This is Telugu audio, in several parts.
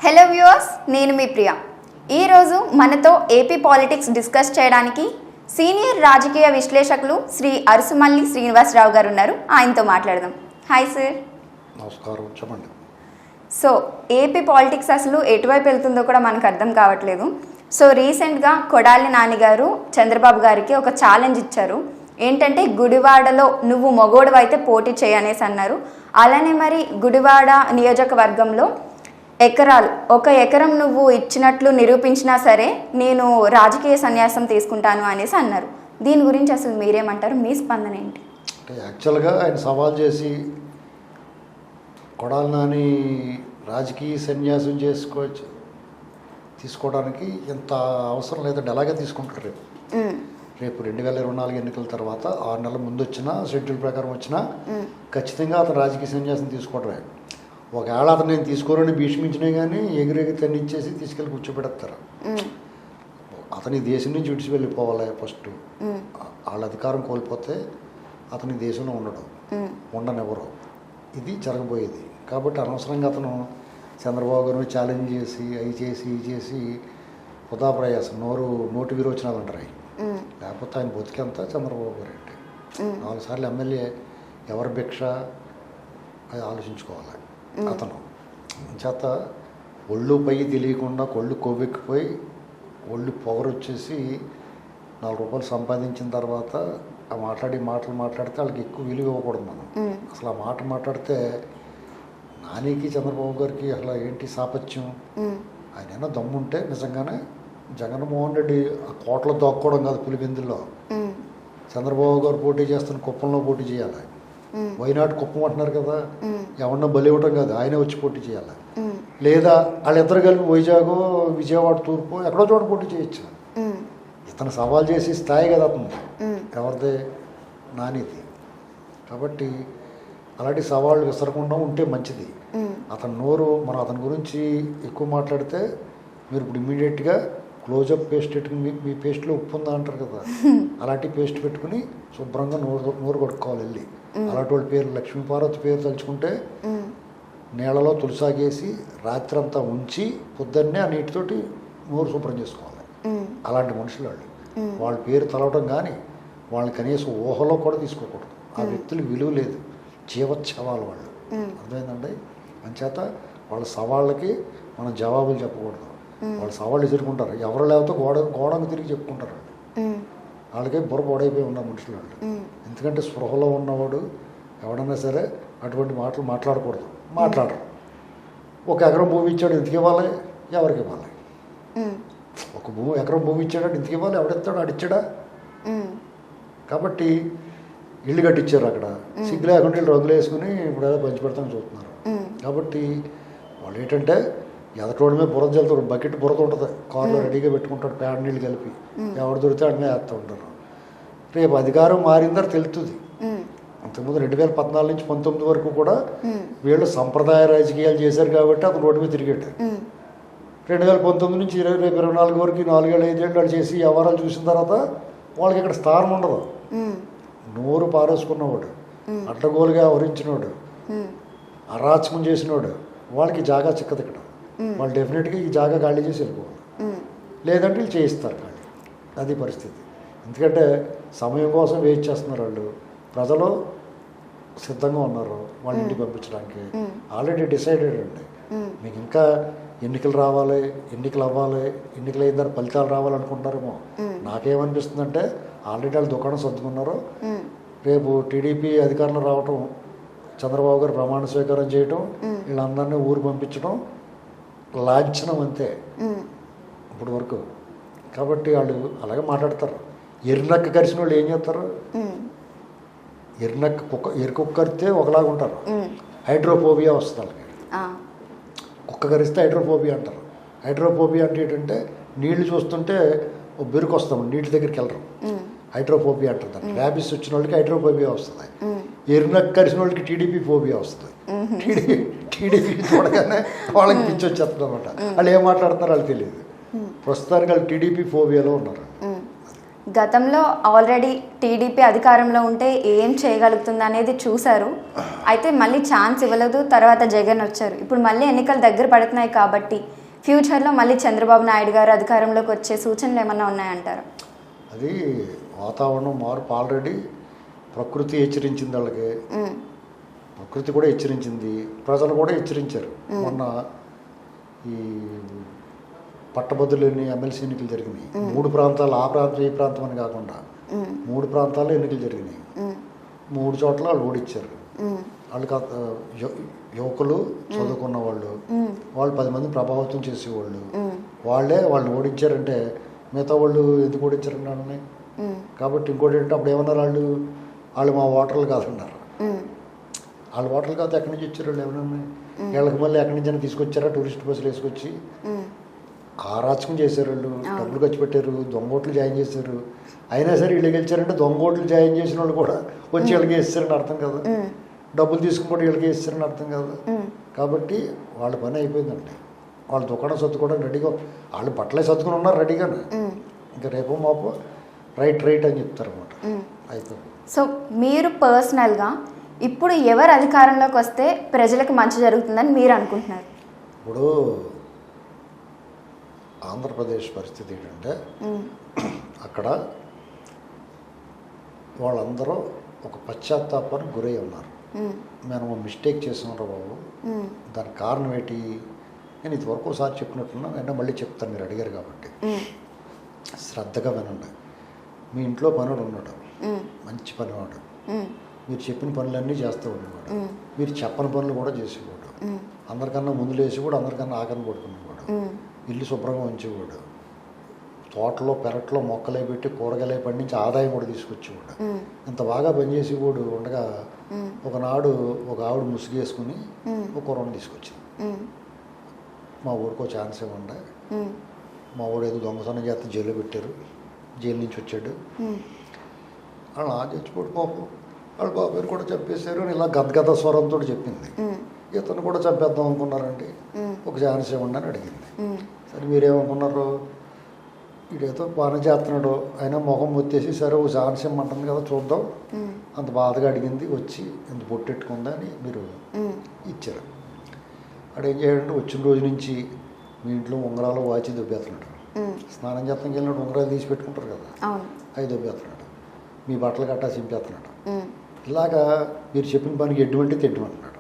హలో వ్యూవర్స్, నేను మీ ప్రియా. ఈరోజు మనతో ఏపీ పాలిటిక్స్ డిస్కస్ చేయడానికి సీనియర్ రాజకీయ విశ్లేషకులు శ్రీ అరుసుమల్లి శ్రీనివాసరావు గారు ఉన్నారు. ఆయనతో మాట్లాడదాం. Hi sir. నమస్కారం. చెప్పండి. సో ఏపీ పాలిటిక్స్ అసలు ఎటువైపు వెళ్తుందో కూడా మనకు అర్థం కావట్లేదు. సో రీసెంట్గా కొడాలి నాని గారు చంద్రబాబు గారికి ఒక ఛాలెంజ్ ఇచ్చారు. ఏంటంటే గుడివాడలో నువ్వు మగోడు అయితే పోటీ చేయనేసి అన్నారు. అలానే మరి గుడివాడ నియోజకవర్గంలో ఒక ఎకరం నువ్వు ఇచ్చినట్లు నిరూపించినా సరే నేను రాజకీయ సన్యాసం తీసుకుంటాను అనేసి అన్నారు. దీని గురించి అసలు మీరేమంటారు? మీ స్పందన ఏంటి? అంటే యాక్చువల్గా ఆయన సవాల్ చేసి కొడాలి నాని రాజకీయ సన్యాసం తీసుకోవడానికి ఎంత అవసరం లేదండి. అలాగే తీసుకుంటారు. రేపు 2024 ఎన్నికల తర్వాత 6 నెలల ముందు వచ్చినా షెడ్యూల్ ప్రకారం వచ్చినా ఖచ్చితంగా అతను రాజకీయ సన్యాసం తీసుకోవడమే. ఒకవేళ అతను నేను తీసుకోరని భీష్మించినా కానీ ఎగిరెగి తన్ని ఇచ్చేసి తీసుకెళ్ళి కూర్చోబెడతారు. అతని దేశం నుంచి విడిచి వెళ్ళిపోవాలి. ఫస్ట్ వాళ్ళ అధికారం కోల్పోతే అతని దేశంలో ఉండనివ్వరు. ఇది జరగబోయేది. కాబట్టి అనవసరంగా అతను చంద్రబాబు గారిని ఛాలెంజ్ చేసి అవి చేసి వృధా ప్రయాసం, నోటి విరోచనాలు అంటారు. లేకపోతే ఆయన బతికేంత చంద్రబాబు గారు అంటే 4 సార్లు ఎమ్మెల్యే ఎవరి భిక్ష అది ఆలోచించుకోవాలి. అతను చేత ఒళ్ళు పై తెలియకుండా కొళ్ళు కొవ్వెక్కిపోయి ఒళ్ళు పొగరొచ్చేసి 4 రూపాయలు సంపాదించిన తర్వాత ఆ మాట్లాడితే వాళ్ళకి ఎక్కువ విలువ ఇవ్వకూడదు. మనం అసలు ఆ మాట మాట్లాడితే నానికి చంద్రబాబు గారికి అసలు ఏంటి సాపత్యం? ఆయన ఏమన్నా దమ్ముంటే నిజంగానే జగన్మోహన్ రెడ్డి ఆ కోటలో దోక్కోవడం కాదు, పులిబిందుల్లో చంద్రబాబు గారు పోటీ చేస్తున్న కుప్పంలో పోటీ చేయాలి. వైనాడు కుప్పం అంటున్నారు కదా, ఎవరన్నా బలి ఇవ్వటం కాదు, ఆయనే వచ్చి పోటీ చేయాలి. లేదా వాళ్ళిద్దరు కలిపి వైజాగ్, విజయవాడ, తూర్పు ఎక్కడో చోట పోటీ చేయొచ్చు. ఇతను సవాల్ చేసి స్థాయి కదా అతను, ఎవరిదే? నానిది. కాబట్టి అలాంటి సవాళ్ళు విసరకుండా ఉంటే మంచిది. మనం అతని గురించి ఎక్కువ మాట్లాడితే మీరు ఇప్పుడు ఇమ్మీడియట్గా క్లోజప్ పేస్ట్ పెట్టుకుని మీ పేస్ట్లో ఉప్పు ఉందా అంటారు కదా, అలాంటి పేస్ట్ పెట్టుకుని శుభ్రంగా నోరు కొట్టుకోవాలి వెళ్ళి. అలాంటి వాళ్ళ పేరు లక్ష్మీపార్వతి పేరు తలుచుకుంటే నీళ్ళలో తులసాగేసి రాత్రి అంతా ఉంచి పొద్దున్నే ఆ నీటితోటి నోరు శుభ్రం చేసుకోవాలి. అలాంటి మనుషులు వాళ్ళ పేరు తలవటం కానీ వాళ్ళని కనీసం ఊహలో కూడా తీసుకోకూడదు. ఆ వ్యక్తులకు విలువ లేదు, జీవోత్సవాలు వాళ్ళు. అర్థమైందండి? అంచేత వాళ్ళ సవాళ్ళకి మనం జవాబులు చెప్పకూడదు. వాళ్ళు సవాళ్ళు ఎదుర్కొంటారు. ఎవరు లేకపోతే గోడకు తిరిగి చెప్పుకుంటారు. వాళ్ళకే బుర్ర పొడైపోయి ఉన్నారు మనుషులు వాళ్ళు. ఎందుకంటే స్పృహలో ఉన్నవాడు ఎవడన్నా సరే అటువంటి మాటలు మాట్లాడరు. ఒక ఎకరం భూమి ఇచ్చాడు, ఎందుకు ఇవ్వాలి? ఎవరికి ఇవ్వాలి? ఎకరం భూమి ఇచ్చాడు, ఎందుకు ఇవ్వాలి? ఎవడిస్తాడు? ఆడిచ్చాడా? కాబట్టి ఇల్లు కట్టించారు అక్కడ, సిగ్గు లేకుండా వీళ్ళు రంగులు వేసుకుని ఇప్పుడు ఏదో పంచి పెడతామని చూస్తున్నారు. కాబట్టి వాళ్ళు ఏంటంటే ఎదటోడమే బురద చల్లుతారు. బకెట్ బురద ఉంటుంది, కారులో రెడీగా పెట్టుకుంటాడు, పేడ నీళ్ళు కలిపి. ఎవడు దొరికితే అడిమే వేస్తూ ఉంటారు. రేపు అధికారం మారిందని తెలుస్తుంది. అంతకుముందు 2014 నుంచి 19 వరకు కూడా వీళ్ళు సంప్రదాయ రాజకీయాలు చేశారు కాబట్టి అతను రోడ్డు మీద తిరిగాడు. 2019 నుంచి 2024 వరకు 4 ఏళ్ళు 5 ఏళ్ళు చేసి వ్యవహారాలు చూసిన తర్వాత వాళ్ళకి ఇక్కడ స్థానం ఉండదు. నోరు పారేసుకున్నవాడు, అడ్డగోలుగా వ్యవహరించినోడు, అరాచకం చేసినోడు వాళ్ళకి జాగా చిక్కదు. ఇక్కడ వాళ్ళు డెఫినెట్గా ఈ జాగా ఖాళీ చేసి వెళ్ళిపోవాలి. లేదంటే వీళ్ళు చేయిస్తారు ఖాళీ. అది పరిస్థితి. ఎందుకంటే సమయం కోసం వెయిట్ చేస్తున్నారు వాళ్ళు. ప్రజలు సిద్ధంగా ఉన్నారు వాళ్ళ ఇంటికి పంపించడానికి. ఆల్రెడీ డిసైడెడ్ అండి. మీకు ఇంకా ఎన్నికలు అవ్వాలి, ఎన్నికలు అయిన తర్వాత ఫలితాలు రావాలనుకుంటున్నారేమో. నాకేమనిపిస్తుందంటే ఆల్రెడీ వాళ్ళు దుకాణం సర్దుకున్నారు. రేపు టీడీపీ అధికారంలో రావటం, చంద్రబాబు గారు ప్రమాణ స్వీకారం చేయటం, వీళ్ళందరినీ ఊరు పంపించడం లాంఛనం అంతే ఇప్పటి వరకు. కాబట్టి వాళ్ళు అలాగే మాట్లాడతారు. ఎర్రనక్క కరిసిన వాళ్ళు ఏం చేస్తారు? ఎరుకుక్క కరిస్తే ఒకలాగా ఉంటారు. హైడ్రోఫోబియా వస్తుంది వాళ్ళకి. కుక్క కరిస్తే హైడ్రోఫోబియా అంటారు. హైడ్రోఫోబియా అంటే ఏంటంటే నీళ్లు చూస్తుంటే బెరుకు వస్తాం, నీటి దగ్గరికి వెళ్ళరు. హైడ్రోఫోబియా అంటారు. ర్యాబిస్ వచ్చిన వాళ్ళకి హైడ్రోఫోబియా వస్తుంది. ఎరునక్క కరిసిన వాళ్ళకి టీడీపీ ఫోబియా వస్తుంది. టీడీపీ చూడగానే వాళ్ళకి పిచ్చి వచ్చేస్తుంది అనమాట. వాళ్ళు ఏం మాట్లాడుతున్నారో వాళ్ళకి తెలియదు. ప్రస్తుతానికి వాళ్ళు టీడీపీ ఫోబియాలో ఉన్నారు. గతంలో ఆల్రెడీ టీడీపీ అధికారంలో ఉంటే ఏం చేయగలుగుతుంది అనేది చూశారు. అయితే మళ్ళీ ఛాన్స్ ఇవ్వలేదు, తర్వాత జగన్ వచ్చారు. ఇప్పుడు మళ్ళీ ఎన్నికలు దగ్గర పడుతున్నాయి కాబట్టి ఫ్యూచర్లో మళ్ళీ చంద్రబాబు నాయుడు గారు అధికారంలోకి వచ్చే సూచనలు ఏమన్నా ఉన్నాయంటారు? అది వాతావరణం మార్పు ఆల్రెడీ ప్రకృతి హెచ్చరించింది వాళ్ళకి, ప్రకృతి కూడా హెచ్చరించింది, ప్రజలు కూడా హెచ్చరించారు. మొన్న ఈ పట్టభద్రులని ఎమ్మెల్సీ ఎన్నికలు జరిగినాయి. 3 ప్రాంతాలు, ఆ ప్రాంతం ఈ ప్రాంతం అని కాకుండా 3 ప్రాంతాల్లో ఎన్నికలు జరిగినాయి. 3 చోట్ల వాళ్ళు ఓడిచ్చారు. వాళ్ళకి యువకులు, చదువుకున్న వాళ్ళు 10 మంది ప్రభావితం చేసేవాళ్ళు, వాళ్ళని ఓడించారంటే మిగతా వాళ్ళు ఎందుకు ఓడించారండి వాళ్ళని? కాబట్టి ఇంకోటి ఏంటంటే అప్పుడు ఏమన్నారు వాళ్ళు మా ఓటర్లు కాదన్నారు. వాళ్ళ ఓటర్లు కాదు ఎక్కడి నుంచి వచ్చారు వాళ్ళు ఏమన్నా? వీళ్ళకి మళ్ళీ ఎక్కడి నుంచి తీసుకొచ్చారా? టూరిస్ట్ బస్సులు వేసుకొచ్చి ఆరాచకం చేశారు. వాళ్ళు డబ్బులు ఖర్చు పెట్టారు, దొంగ ఓట్లు జాయిన్ చేశారు. అయినా సరే వీళ్ళు గెలిచారంటే దొంగ ఓట్లు జాయిన్ చేసిన వాళ్ళు కూడా వచ్చి వీళ్ళకి వేస్తారని అర్థం కదా, డబ్బులు తీసుకుని కూడా వీళ్ళకి వేస్తారని అర్థం కదా. కాబట్టి వాళ్ళ పని అయిపోయిందండి. వాళ్ళు దుకాణం సర్దుకోవడం రెడీగా, వాళ్ళు బట్టలే సర్దుకుని ఉన్నారు రెడీగానే. ఇంకా రేపు మాపు రైట్ అని చెప్తారు అన్నమాట. అయిపోయింది. సో మీరు పర్సనల్గా ఇప్పుడు ఎవరు అధికారంలోకి వస్తే ప్రజలకు మంచి జరుగుతుందని మీరు అనుకుంటున్నారు? ఇప్పుడు ఆంధ్రప్రదేశ్ పరిస్థితి ఏంటంటే అక్కడ వాళ్ళందరూ ఒక పశ్చాత్తాపానికి గురై ఉన్నారు. మేము మిస్టేక్ చేస్తున్నారా బాబు, దానికి కారణం ఏంటి? నేను ఇదివరకు ఒకసారి చెప్పినట్టున్నా, అయినా మళ్ళీ చెప్తాను, మీరు అడిగారు కాబట్టి శ్రద్ధగా వినండి. మీ ఇంట్లో పనుడు ఉన్నాడు, మంచి పనివాడు, మీరు చెప్పిన పనులన్నీ చేస్తూ ఉండేవాడు, మీరు చెప్పని పనులు కూడా చేసేవాడు, అందరికన్నా ముందు లేచి కూడా అందరికన్నా ఆకని పడుకునేవాడు, ఇల్లు శుభ్రంగా ఉంచేవాడు, తోటలో పెరట్లో మొక్కలే పెట్టి కూరగాయలే పండించి ఆదాయం కూడా తీసుకొచ్చేవాడు. ఇంత బాగా పనిచేసేవాడు ఉండగా ఒకనాడు ఒక ఆవిడ ముసుగేసుకుని ఒక కుర్రను తీసుకొచ్చింది. మా ఊరికో ఛాన్స్ ఇవ్వండి, మా ఊడు ఏదో దొంగతనం చేస్తే జైల్లో పెట్టారు, జైలు నుంచి వచ్చాడు, వాళ్ళు చచ్చిపోడు పాపం, వాళ్ళ బాబాయ్ని కూడా చంపేశారు అని ఇలా గద్గద స్వరంతో చెప్పింది. ఇతను కూడా చంపేద్దాం అనుకున్నారండి, ఒక ఛాన్స్ ఇవ్వండి అని అడిగింది. సరే మీరేమనుకున్నారు, వీడేదో బాగానే చేస్తున్నాడు, అయినా మొహం వచ్చేసి సరే ఒక ఛాన్స్ ఇమ్మంటుంది కదా చూద్దాం, అంత బాధగా అడిగింది, వచ్చి ఇంత పొట్టెట్టుకుందా అని మీరు ఇచ్చారు. అక్కడ ఏం చేయాలంటే వచ్చిన రోజు నుంచి మీ ఇంట్లో ఉంగరాలు వాచి దొబ్బేస్తున్నాడు, స్నానం చేస్తానికి వెళ్ళినట్టు ఉంగరాలు తీసి పెట్టుకుంటారు కదా, అవి దొబ్బేస్తున్నాడు, మీ బట్టలు గట్టా చింపేస్తున్నాడు. ఇలాగా మీరు చెప్పిన పనికి ఎటువంటి తెడ్డమంటున్నాడు,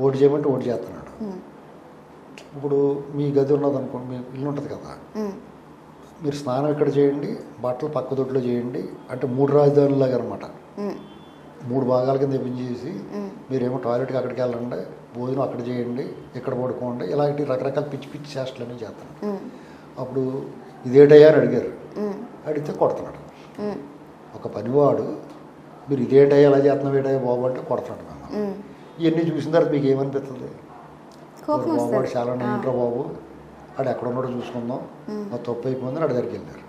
ఓటు చేయమంటే ఓటు చేస్తున్నాడు. ఇప్పుడు మీ గది ఉన్నదనుకోండి, మీ ఇల్లు ఉంటుంది కదా, మీరు స్నానం ఇక్కడ చేయండి, బట్టలు పక్క దొడ్లో చేయండి అంటే 3 రాజధానులాగా అనమాట. 3 భాగాల కింద విభజించేసి మీరేమో టాయిలెట్కి అక్కడికి వెళ్ళండి, భోజనం అక్కడ చేయండి, ఇక్కడ పడుకోండి, ఇలాంటి రకరకాల పిచ్చి చేష్టలన్నీ చేస్తాను. అప్పుడు ఇదేటయ్యా అని అడిగారు, అడిగితే కొడుతున్నాడు. ఒక పనివాడు మీరు ఇదేటయ్యా ఎలా చేస్తున్నావు ఏటయ్యా బాబు అంటే కొడుతున్నాడు. మేము ఇవన్నీ చూసిన తర్వాత మీకు ఏమనిపిస్తుంది? బాబు చాలా నేంట్రా బాబు, ఆడు ఎక్కడ ఉన్నాడో చూసుకుందాం, మా తప్పు అయిపోయిందని ఆడి దగ్గరికి వెళ్ళారు.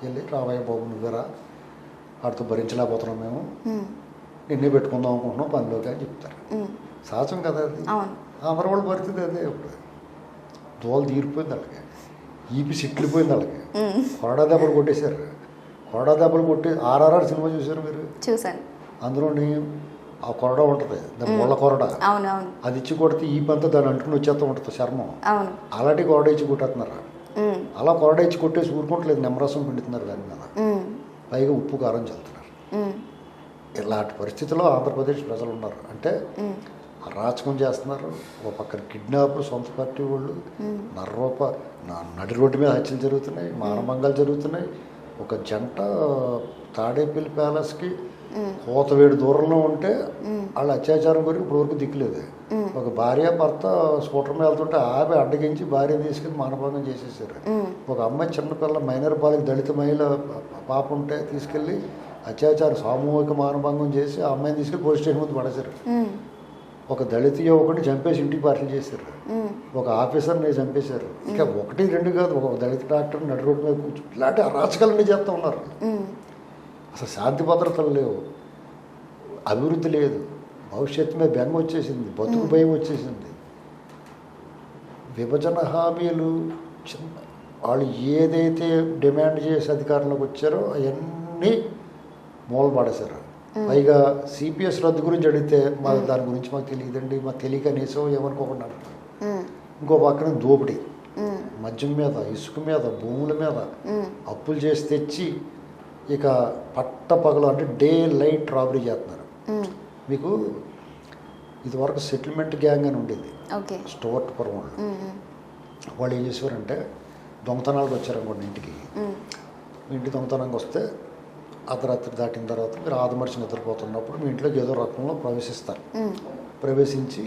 వెళ్ళి రావయ్య బాబు నువ్వేరా, ఆడితో భరించలేకపోతున్నాం మేము, నిన్నే పెట్టుకుందాం అనుకుంటున్నాం పనిలోకి అని చెప్తారు. సహజం కదా అది, అందరూ వాళ్ళ పరిస్థితి అదే. ఇప్పుడు దోలు తీరిపోయింది వాళ్ళకి, ఈపి సిట్లిపోయింది వాళ్ళకి, కొరడా దెబ్బలు కొట్టేశారు. కొరడా దెబ్బలు కొట్టి RRR సినిమా చూసారు మీరు? చూసాను. అందులోని ఆ కొరడా ఉంటుంది, దాని ముళ్ళ కొరడా, అది ఇచ్చి కొడితే ఈ పంత దాన్ని అంటుకుని వచ్చేస్తూ ఉంటుంది చర్మం, అలాంటి కొరడా ఇచ్చి కొట్టేస్తున్నారు. అలా కొరడా ఇచ్చి కొట్టేసి ఊరుకోవట్లేదు, నిమ్మరసం పిండుతున్నారు దాని మీద, పైగా ఉప్పు కారం చల్లుతున్నారు. ఇలాంటి పరిస్థితుల్లో ఆంధ్రప్రదేశ్ ప్రజలు ఉన్నారు. అంటే అరాచకం చేస్తున్నారు. ఒక పక్కన కిడ్నాప్లు, సొంత పార్టీ వాళ్ళు నడి రోడ్డు మీద హత్యలు జరుగుతున్నాయి, మానభంగాలు జరుగుతున్నాయి. ఒక జంట తాడేపల్లి ప్యాలెస్కి కోతవేడు దూరంలో ఉంటే వాళ్ళు అత్యాచారం గురించి ఇప్పటివరకు దిక్కులేదు. ఒక భార్య భర్త స్కూటర్ మీద వెళ్తుంటే ఆమె అడ్డగించి భార్య తీసుకెళ్ళి మానభంగం చేసేసారు. ఒక అమ్మాయి చిన్నపిల్ల మైనర్ బాలిక దళిత మహిళ పాప ఉంటే తీసుకెళ్ళి అత్యాచారం సామూహిక మానభంగం చేసి ఆ అమ్మాయిని తీసుకెళ్ళి పోలీస్ స్టేషన్ ముందు పడేశారు. ఒక దళిత యువకుడిని చంపేసి ఇంటికి పార్టీలు చేశారు. ఒక ఆఫీసర్ని చంపేశారు. ఇంకా 1, 2 కాదు, ఒక దళిత డాక్టర్ నడి రోడ్డు మీద కూర్చో ఇలాంటి అరాచకాలన్నీ చేస్తూ ఉన్నారు. అసలు శాంతి భద్రతలు లేవు, అభివృద్ధి లేదు, భవిష్యత్తు మీద బెంగ వచ్చేసింది, బతుకు భయం వచ్చేసింది. విభజన హామీలు వాళ్ళు ఏదైతే డిమాండ్ చేసి అధికారంలోకి వచ్చారో అవన్నీ మూలపడేశారు. పైగా సిపిఎస్ రద్దు గురించి అడిగితే దాని గురించి మాకు తెలియదండి, మాకు తెలియక అనేసో ఏమనుకోకుండా అంటారు. ఇంకో పక్కన దోపిడీ, మద్యం మీద, ఇసుక మీద, భూముల మీద అప్పులు చేసి తెచ్చి ఇక పట్టపగలు అంటే డే లైట్ రాబరీ చేస్తున్నారు. మీకు ఇదివరకు సెటిల్మెంట్ గ్యాంగ్ అని ఉండేది స్టోర్పురం వాళ్ళు. వాళ్ళు ఏం చేసేవారంటే దొంగతనాలకు వచ్చారనుకోండి ఇంటి దొంగతనంగా వస్తే అర్ధరాత్రి దాటిన తర్వాత మీరు ఆదమర్చి నిద్రపోతున్నప్పుడు మీ ఇంట్లోకి ఏదో రకంలో ప్రవేశిస్తారు. ప్రవేశించి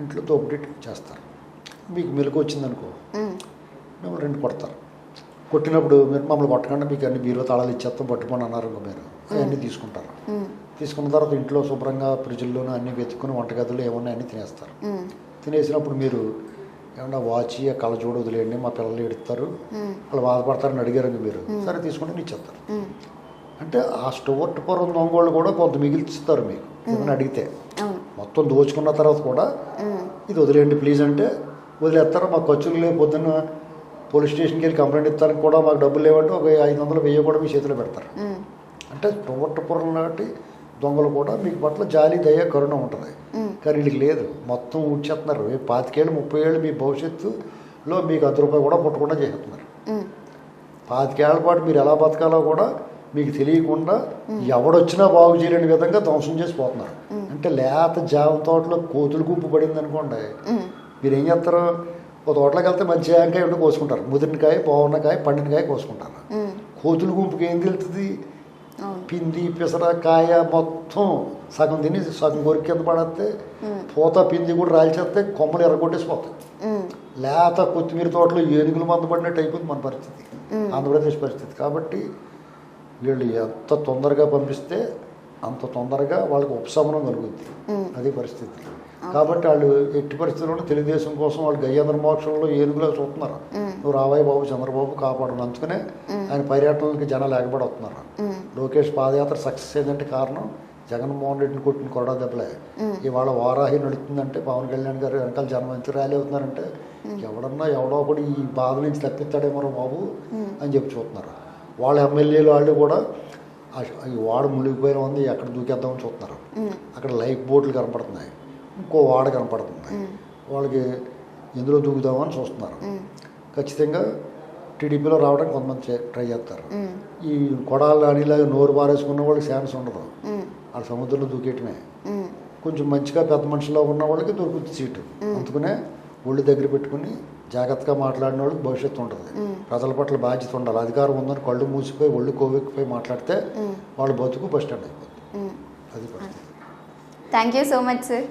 ఇంట్లో దోపిడీ చేస్తారు. మీకు మెలకు వచ్చిందనుకో మిమ్మల్ని 2 కొడతారు. కొట్టినప్పుడు మీరు మమ్మల్ని కొట్టకుండా మీకు అన్ని బీరో తాళాలు ఇచ్చేస్తాం పట్టుకొని అన్నారు ఇంకో మీరు అవన్నీ తీసుకుంటారు. తీసుకున్న తర్వాత ఇంట్లో శుభ్రంగా ఫ్రిడ్జ్లోనూ అన్నీ వెతుక్కుని వంటగదులు ఏమన్నా అన్నీ తినేస్తారు. తినేసినప్పుడు మీరు ఏమన్నా వాచి ఆ కళ్ళజోడు వదిలేయండి మా పిల్లలు ఎడుతారు వాళ్ళు బాధపడతారని అడిగారు మీరు, సరే తీసుకుంటే ఇచ్చేస్తారు. అంటే ఆ స్టోర్పురం దొంగోళ్ళు కూడా కొంత మిగిల్చుతారు మీకు ఏమైనా అడిగితే. మొత్తం దోచుకున్న తర్వాత కూడా ఇది వదిలేయండి ప్లీజ్ అంటే వదిలేస్తారు. మాకు ఖర్చులు లేవు, పొద్దున్న పోలీస్ స్టేషన్కి వెళ్ళి కంప్లైంట్ ఇస్తానికి కూడా మాకు డబ్బులు లేవంటే ఒక 500 1000 కూడా మీ చేతిలో పెడతారు. అంటే స్టోర్పురం లాంటి దొంగలు కూడా మీకు పట్ల జాలి దయ కరుణ ఉంటుంది. కానీ వీళ్ళకి లేదు, మొత్తం ఊడ్చేస్తున్నారు. 25 ఏళ్ళు 30 ఏళ్ళు మీ భవిష్యత్తులో మీకు ₹10 కూడా పుట్టకుండా చేస్తున్నారు. 25 ఏళ్ల పాటు మీరు ఎలా బతకాలో కూడా మీకు తెలియకుండా ఎవడొచ్చినా బాగు చేయలేని విధంగా ధ్వంసం చేసి పోతున్నారు. అంటే లేత జామ తోటలో కోతులు గుంపు పడింది అనుకోండి, మీరు ఏం చేస్తారు? ఒక తోటలోకి వెళ్తే మంచి జామకాయ ఉండి కోసుకుంటారు, ముదిరినకాయ బాగున్నకాయ పండినకాయ కోసుకుంటారు. కోతుల గుంపుకి ఏం తెలుస్తుంది? పిండి పిసర కాయ మొత్తం సగం తిని సగం కొరికి కింద పడేస్తే పూత పిండి కూడా రాల్చేస్తే కొమ్మలు ఎర్రగొట్టేసి పోతాయి. లేత కొత్తిమీర తోటలో ఏనుగులు మంద పడినట్టు అయిపోతుంది మన పరిస్థితి, ఆంధ్రప్రదేశ్ పరిస్థితి. కాబట్టి వీళ్ళు ఎంత తొందరగా పంపిస్తే అంత తొందరగా వాళ్ళకి ఉపశమనం కలుగుద్ది, అదే పరిస్థితి. కాబట్టి వాళ్ళు ఎట్టి పరిస్థితుల్లో తెలుగుదేశం కోసం వాళ్ళు గయ్యేంద్ర మోక్షంలో ఏనుగులో చూస్తున్నారు. నువ్వు రావాయి బాబు చంద్రబాబు కాపాడు, అందుకనే ఆయన పర్యటనకి జనాలు ఎగబడవుతున్నారు. లోకేష్ పాదయాత్ర సక్సెస్ అయిందంటే కారణం జగన్మోహన్ రెడ్డిని కొట్టిన కొరడా దెబ్బలే. ఇవాళ వారాహి నడుస్తుందంటే పవన్ కళ్యాణ్ గారు వెనకాల జనం ఎంత ర్యాలీ అవుతున్నారంటే ఎవడో ఒకటి ఈ బాధ నుంచి తప్పిస్తాడేమో బాబు అని చెప్పి చూస్తున్నారు. వాళ్ళ ఎమ్మెల్యేలు వాళ్ళు కూడా ఈ వాడ మునిగిపోయిన ఉంది ఎక్కడ దూకేద్దామని చూస్తున్నారు. అక్కడ లైఫ్ బోట్లు కనపడుతున్నాయి, ఇంకో వాడ కనపడుతుంది, వాళ్ళకి ఎందులో దూకుదామని చూస్తున్నారు. ఖచ్చితంగా టీడీపీలో రావడానికి కొంతమంది ట్రై చేస్తారు. ఈ కొడాలు అనిలాగా నోరు బారేసుకున్న వాళ్ళకి ఛాన్స్ ఉండదు, వాళ్ళ సముద్రంలో దూకేయటమే. కొంచెం మంచిగా పెద్ద మనుషుల్లో ఉన్న వాళ్ళకి దొరుకుతుంది సీటు. అందుకనే ఒళ్ళు దగ్గర పెట్టుకుని జాగ్రత్తగా మాట్లాడిన వాళ్ళకి భవిష్యత్తు ఉంటుంది. ప్రజల పట్ల బాధ్యత ఉండాలి. అధికారం ఉందని కళ్ళు మూసిపోయి ఒళ్ళు కోవెక్కిపోయి మాట్లాడితే వాళ్ళు బతుకు బస్ స్టాండ్ అయిపోతుంది. అది పరిస్థితి. Thank you so much sir.